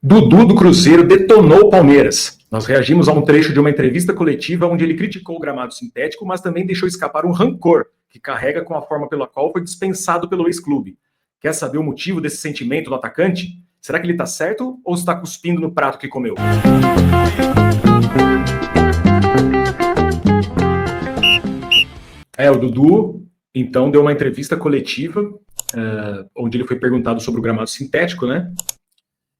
Dudu do Cruzeiro detonou o Palmeiras. Nós reagimos a um trecho de uma entrevista coletiva onde ele criticou o gramado sintético, mas também deixou escapar um rancor que carrega com a forma pela qual foi dispensado pelo ex-clube. Quer saber o motivo desse sentimento do atacante? Será que ele está certo ou está cuspindo no prato que comeu? O Dudu, então, deu uma entrevista coletiva onde ele foi perguntado sobre o gramado sintético, né?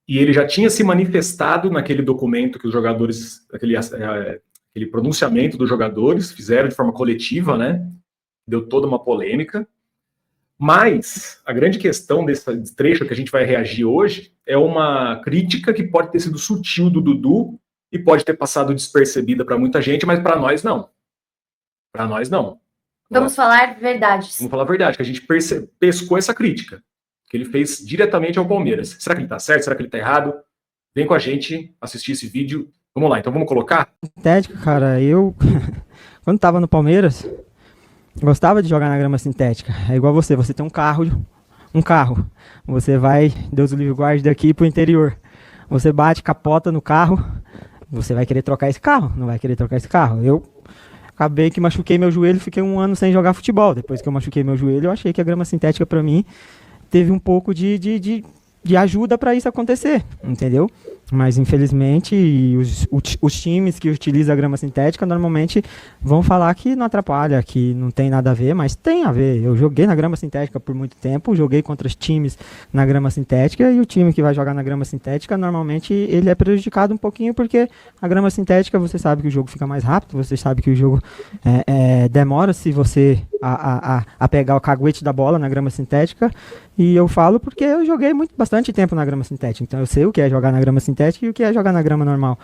E ele já tinha se manifestado naquele documento que os jogadores, aquele pronunciamento dos jogadores fizeram de forma coletiva, né? Deu toda uma polêmica. Mas a grande questão desse trecho que a gente vai reagir hoje é uma crítica que pode ter sido sutil do Dudu e pode ter passado despercebida para muita gente, mas para nós não. Para nós não. Vamos falar verdades. Vamos falar a verdade, que a gente pescou essa crítica que ele fez diretamente ao Palmeiras. Será que ele tá certo? Será que ele tá errado? Vem com a gente assistir esse vídeo. Vamos lá, então vamos colocar? Sintética, cara, eu quando tava no Palmeiras, gostava de jogar na grama sintética. É igual você tem um carro, você vai, Deus o livre guarde, daqui pro interior. Você bate, capota no carro, você vai querer trocar esse carro? Não vai querer trocar esse carro. Eu acabei que machuquei meu joelho, fiquei 1 ano sem jogar futebol. Depois que eu machuquei meu joelho, eu achei que a grama sintética pra mim teve um pouco de ajuda para isso acontecer, entendeu? Mas, infelizmente, os times que utilizam a grama sintética normalmente vão falar que não atrapalha, que não tem nada a ver, mas tem a ver. Eu joguei na grama sintética por muito tempo, joguei contra os times na grama sintética, e o time que vai jogar na grama sintética, normalmente, ele é prejudicado um pouquinho, porque a grama sintética, você sabe que o jogo fica mais rápido, você sabe que o jogo demora se você a pegar o caguete da bola na grama sintética. E eu falo porque eu joguei bastante tempo na grama sintética, então eu sei o que é jogar na grama sintética e o que é jogar na grama normal.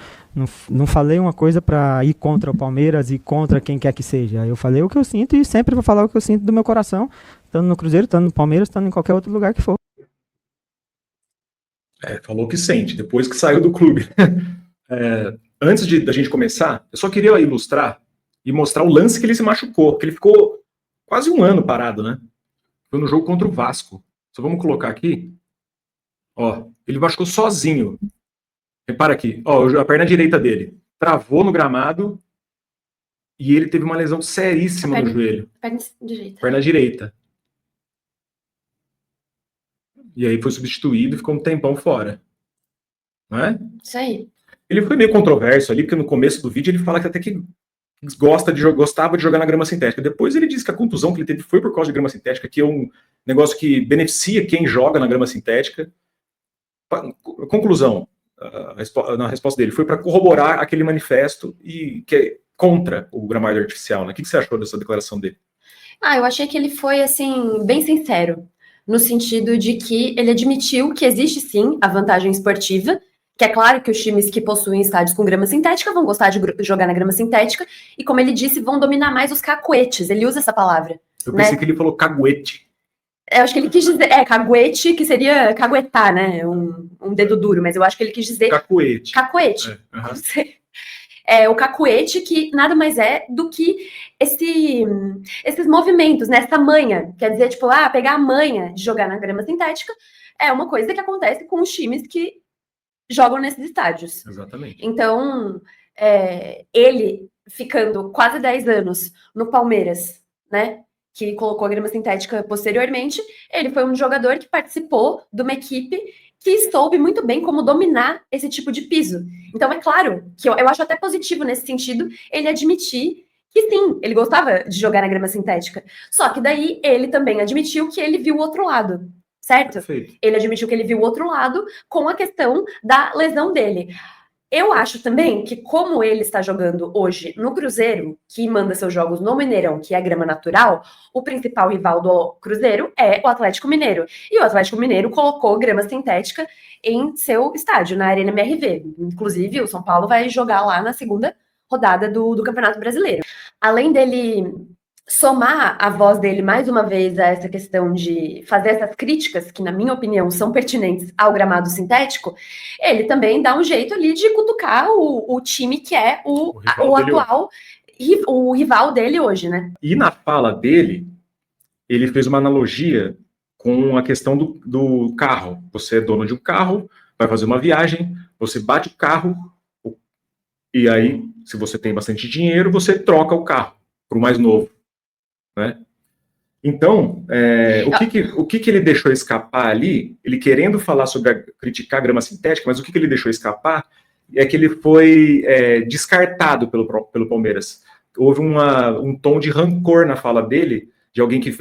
Não falei uma coisa para ir contra o Palmeiras e contra quem quer que seja. Eu falei o que eu sinto e sempre vou falar o que eu sinto do meu coração, estando no Cruzeiro, estando no Palmeiras, estando em qualquer outro lugar que for. Falou o que sente, depois que saiu do clube. Antes da gente começar, eu só queria ilustrar e mostrar o lance que ele se machucou, que ele ficou quase 1 ano parado, né? Foi no jogo contra o Vasco. Só vamos colocar aqui. Ó, ele machucou sozinho. Repara aqui. Ó, a perna direita dele travou no gramado e ele teve uma lesão seríssima no joelho. Perna direita. E aí foi substituído e ficou um tempão fora. Não é? Isso aí. Ele foi meio controverso ali, porque no começo do vídeo ele fala que até que gostava de jogar na grama sintética. Depois ele disse que a contusão que ele teve foi por causa de grama sintética, que é um negócio que beneficia quem joga na grama sintética. Conclusão, na resposta dele, foi para corroborar aquele manifesto e que é contra o gramado artificial, né? O que você achou dessa declaração dele? Eu achei que ele foi, assim, bem sincero, no sentido de que ele admitiu que existe, sim, a vantagem esportiva, que é claro que os times que possuem estádios com grama sintética vão gostar de jogar na grama sintética, e como ele disse, vão dominar mais os cacuetes. Ele usa essa palavra. Eu pensei que ele falou caguete. Eu acho que ele quis dizer, caguete, que seria caguetar, né? Um dedo duro, mas eu acho que ele quis dizer... Cacuete. Cacuete. O cacuete, que nada mais é do que esses movimentos, né? Essa manha. Quer dizer, tipo, pegar a manha de jogar na grama sintética é uma coisa que acontece com os times que jogam nesses estádios. Exatamente. Então, ele ficando quase 10 anos no Palmeiras, né, que colocou a grama sintética posteriormente, ele foi um jogador que participou de uma equipe que soube muito bem como dominar esse tipo de piso. Então, é claro que eu acho até positivo nesse sentido ele admitir que sim, ele gostava de jogar na grama sintética. Só que daí ele também admitiu que ele viu o outro lado. Certo? Perfeito. Ele admitiu que ele viu o outro lado com a questão da lesão dele. Eu acho também que, como ele está jogando hoje no Cruzeiro, que manda seus jogos no Mineirão, que é a grama natural, o principal rival do Cruzeiro é o Atlético Mineiro. E o Atlético Mineiro colocou grama sintética em seu estádio, na Arena MRV. Inclusive, o São Paulo vai jogar lá na segunda rodada do Campeonato Brasileiro. Além dele somar a voz dele mais uma vez a essa questão de fazer essas críticas, que na minha opinião são pertinentes ao gramado sintético, ele também dá um jeito ali de cutucar o time que é o atual, o rival dele hoje, né? E na fala dele, ele fez uma analogia com a questão do carro. Você é dono de um carro, vai fazer uma viagem, você bate o carro, e aí, se você tem bastante dinheiro, você troca o carro para o mais novo, né? Então, o que ele deixou escapar ali, ele querendo falar criticar a grama sintética, mas o que ele deixou escapar é que ele foi descartado pelo Palmeiras. Houve um tom de rancor na fala dele, de alguém que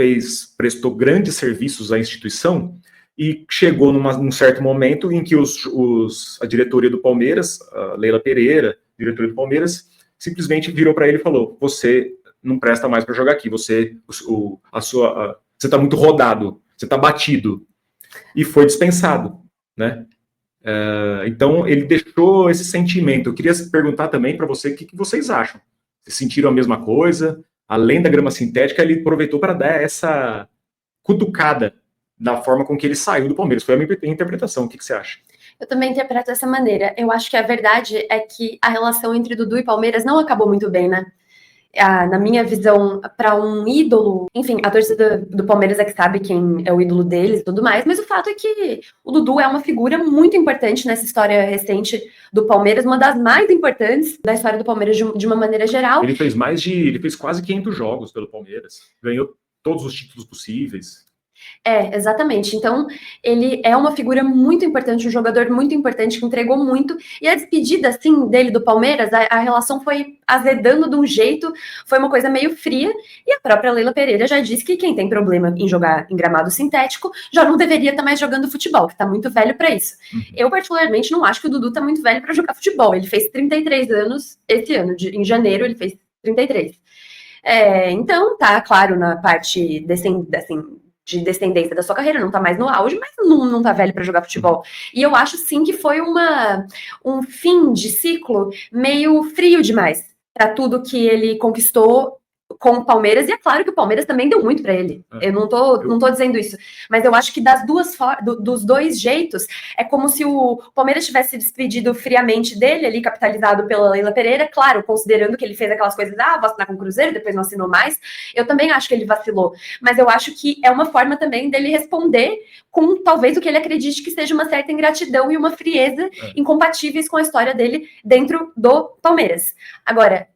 prestou grandes serviços à instituição, e chegou num certo momento em que a diretoria do Palmeiras, a Leila Pereira, diretoria do Palmeiras, simplesmente virou para ele e falou: você não presta mais para jogar aqui, você está muito rodado, você está batido, e foi dispensado, né? Então ele deixou esse sentimento. Eu queria perguntar também para você o que vocês acham. Vocês sentiram a mesma coisa? Além da grama sintética, ele aproveitou para dar essa cutucada da forma com que ele saiu do Palmeiras. Foi a minha interpretação. O que você acha? Eu também interpreto dessa maneira. Eu acho que a verdade é que a relação entre Dudu e Palmeiras não acabou muito bem, né? Na minha visão, para um ídolo, enfim, a torcida do Palmeiras é que sabe quem é o ídolo deles e tudo mais, mas o fato é que o Dudu é uma figura muito importante nessa história recente do Palmeiras, uma das mais importantes da história do Palmeiras de uma maneira geral. Ele fez quase 500 jogos pelo Palmeiras, ganhou todos os títulos possíveis. Exatamente. Então, ele é uma figura muito importante, um jogador muito importante, que entregou muito, e a despedida, assim, dele do Palmeiras, a relação foi azedando de um jeito, foi uma coisa meio fria, e a própria Leila Pereira já disse que quem tem problema em jogar em gramado sintético já não deveria estar mais jogando futebol, que está muito velho para isso. Eu, particularmente, não acho que o Dudu está muito velho para jogar futebol. Ele fez 33 anos esse ano, em janeiro ele fez 33. Então, tá, claro, na parte de descendência da sua carreira, não tá mais no auge, mas não tá velho para jogar futebol. E eu acho, sim, que foi um fim de ciclo meio frio demais para tudo que ele conquistou com o Palmeiras, e é claro que o Palmeiras também deu muito para ele. Eu não tô dizendo isso, mas eu acho que dos dois jeitos, é como se o Palmeiras tivesse se despedido friamente dele, ali capitalizado pela Leila Pereira, claro, considerando que ele fez aquelas coisas, vou assinar com o Cruzeiro, depois não assinou mais. Eu também acho que ele vacilou, mas eu acho que é uma forma também dele responder com talvez o que ele acredite que seja uma certa ingratidão e uma frieza incompatíveis com a história dele dentro do Palmeiras. Agora,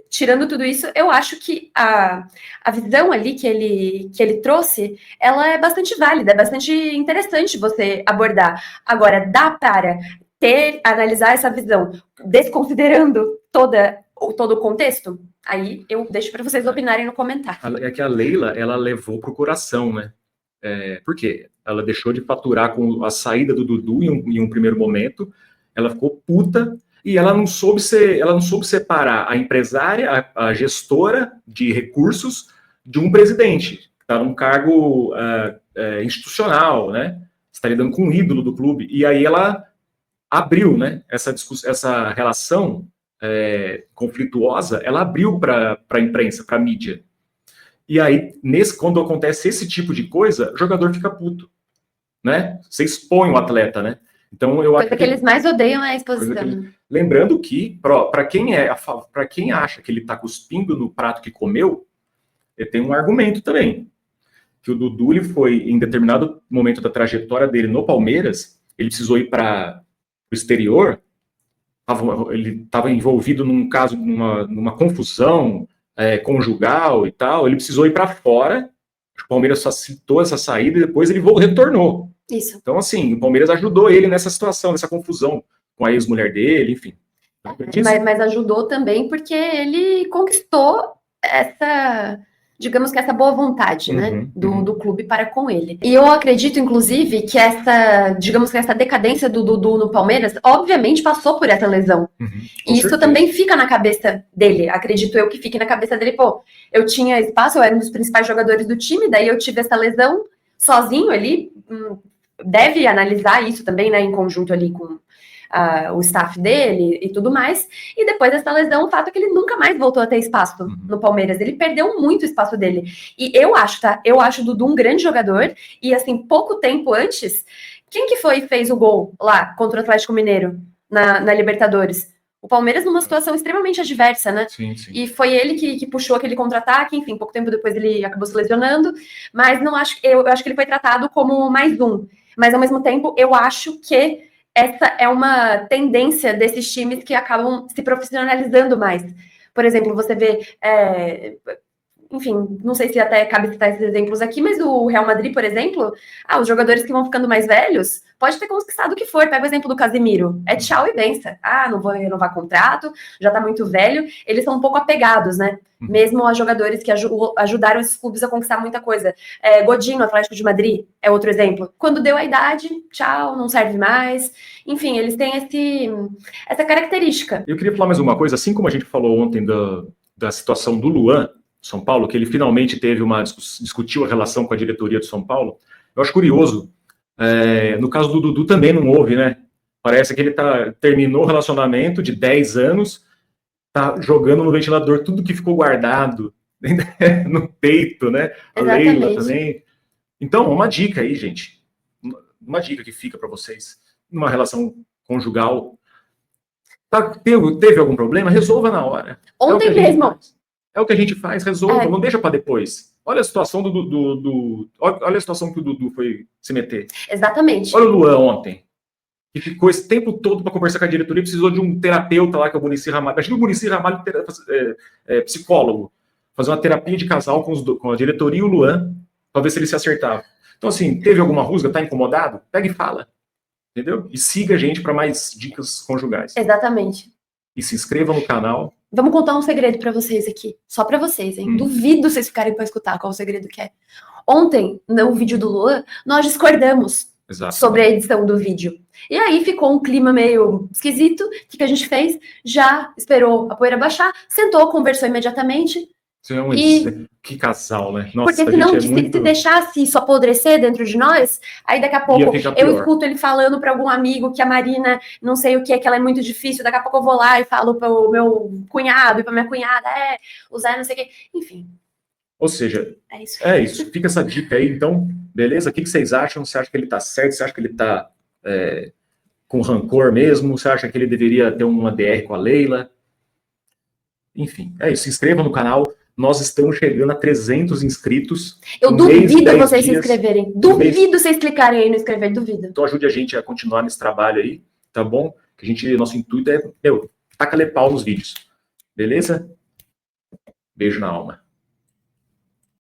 tirando tudo isso, eu acho que a visão ali que ele trouxe, ela é bastante válida, é bastante interessante você abordar. Agora, dá para analisar essa visão desconsiderando todo o contexto? Aí eu deixo para vocês opinarem no comentário. É que a Leila, ela levou pro coração, né? Por quê? Ela deixou de faturar com a saída do Dudu em um primeiro momento, ela ficou puta, e ela não soube separar a empresária, a gestora de recursos, de um presidente, que está num cargo institucional, né? Está lidando com um ídolo do clube. E aí ela abriu, né? Essa relação conflituosa, ela abriu para a imprensa, para a mídia. E aí, quando acontece esse tipo de coisa, o jogador fica puto, né? Você expõe o atleta, né? Então, eu acho que eles mais odeiam é a exposição. Lembrando que, para quem acha que ele está cuspindo no prato que comeu, ele tem um argumento também. Que o Dudu, ele foi, em determinado momento da trajetória dele no Palmeiras, ele precisou ir para o exterior, ele estava envolvido num caso, numa confusão conjugal e tal, ele precisou ir para fora, o Palmeiras facilitou essa saída e depois ele retornou. Isso. Então, assim, o Palmeiras ajudou ele nessa situação, nessa confusão com a ex-mulher dele, enfim. Mas ajudou também porque ele conquistou digamos que essa boa vontade, né, do clube para com ele. E eu acredito, inclusive, que essa decadência do Dudu no Palmeiras, obviamente passou por essa lesão. E isso também fica na cabeça dele, acredito eu que fique na cabeça dele, eu tinha espaço, eu era um dos principais jogadores do time, daí eu tive essa lesão sozinho ali, deve analisar isso também, né, em conjunto ali com o staff dele e tudo mais, e depois dessa lesão, o fato é que ele nunca mais voltou a ter espaço no Palmeiras, ele perdeu muito o espaço dele, e eu acho o Dudu um grande jogador, e assim, pouco tempo antes, quem que fez o gol lá contra o Atlético Mineiro, na Libertadores? O Palmeiras numa situação extremamente adversa, né? Sim. E foi ele que puxou aquele contra-ataque, enfim, pouco tempo depois ele acabou se lesionando, mas eu acho que ele foi tratado como mais um, mas ao mesmo tempo eu acho que essa é uma tendência desses times que acabam se profissionalizando mais. Por exemplo, você vê, enfim, não sei se até cabe citar esses exemplos aqui, mas o Real Madrid, por exemplo, os jogadores que vão ficando mais velhos, pode ter conquistado o que for. Pega o exemplo do Casemiro, é tchau e benção. Não vou renovar contrato, já tá muito velho. Eles são um pouco apegados, né? Mesmo a jogadores que ajudaram esses clubes a conquistar muita coisa. Godinho, Atlético de Madrid, é outro exemplo. Quando deu a idade, tchau, não serve mais. Enfim, eles têm essa característica. Eu queria falar mais uma coisa, assim como a gente falou ontem da situação do Luan, São Paulo, que ele finalmente discutiu a relação com a diretoria do São Paulo. Eu acho curioso, no caso do Dudu também não houve, né? Parece que ele terminou o relacionamento de 10 anos, tá jogando no ventilador tudo que ficou guardado no peito, né? A Leila também. Então, uma dica aí, gente. Uma dica que fica para vocês. Numa relação conjugal. Teve algum problema? Resolva na hora. Ontem mesmo. É o que a gente faz, resolva, não deixa para depois. Olha a situação olha a situação que o Dudu foi se meter. Exatamente. Olha o Luan ontem, que ficou esse tempo todo para conversar com a diretoria, precisou de um terapeuta lá, que é o Muricy Ramalho. Acho que o Muricy Ramalho psicólogo, fazer uma terapia de casal com a diretoria e o Luan, para ver se ele se acertava. Então, assim, teve alguma rusga, tá incomodado? Pega e fala. Entendeu? E siga a gente para mais dicas conjugais. Exatamente. E se inscreva no canal. Vamos contar um segredo para vocês aqui. Só para vocês, hein? Duvido vocês ficarem para escutar qual o segredo que é. Ontem, no vídeo do Luan, nós discordamos sobre a edição do vídeo. E aí ficou um clima meio esquisito. O que a gente fez? Já esperou a poeira baixar, sentou, conversou imediatamente. Que casal, né? Nossa, porque senão, se deixasse isso apodrecer dentro de nós, aí daqui a pouco eu escuto ele falando para algum amigo que a Marina, não sei o que ela é muito difícil, daqui a pouco eu vou lá e falo para o meu cunhado e para minha cunhada, o Zé não sei o que, enfim. Ou seja, é isso. Fica essa dica aí, então, beleza? O que vocês acham? Você acha que ele tá certo? Você acha que ele tá com rancor mesmo? Você acha que ele deveria ter uma DR com a Leila? Enfim, é isso. Se inscreva no canal. Nós estamos chegando a 300 inscritos. Eu duvido vocês se inscreverem. Duvido vocês clicarem aí no inscrever, duvido. Então ajude a gente a continuar nesse trabalho aí, tá bom? Que nosso intuito é, taca-lhe pau nos vídeos. Beleza? Beijo na alma.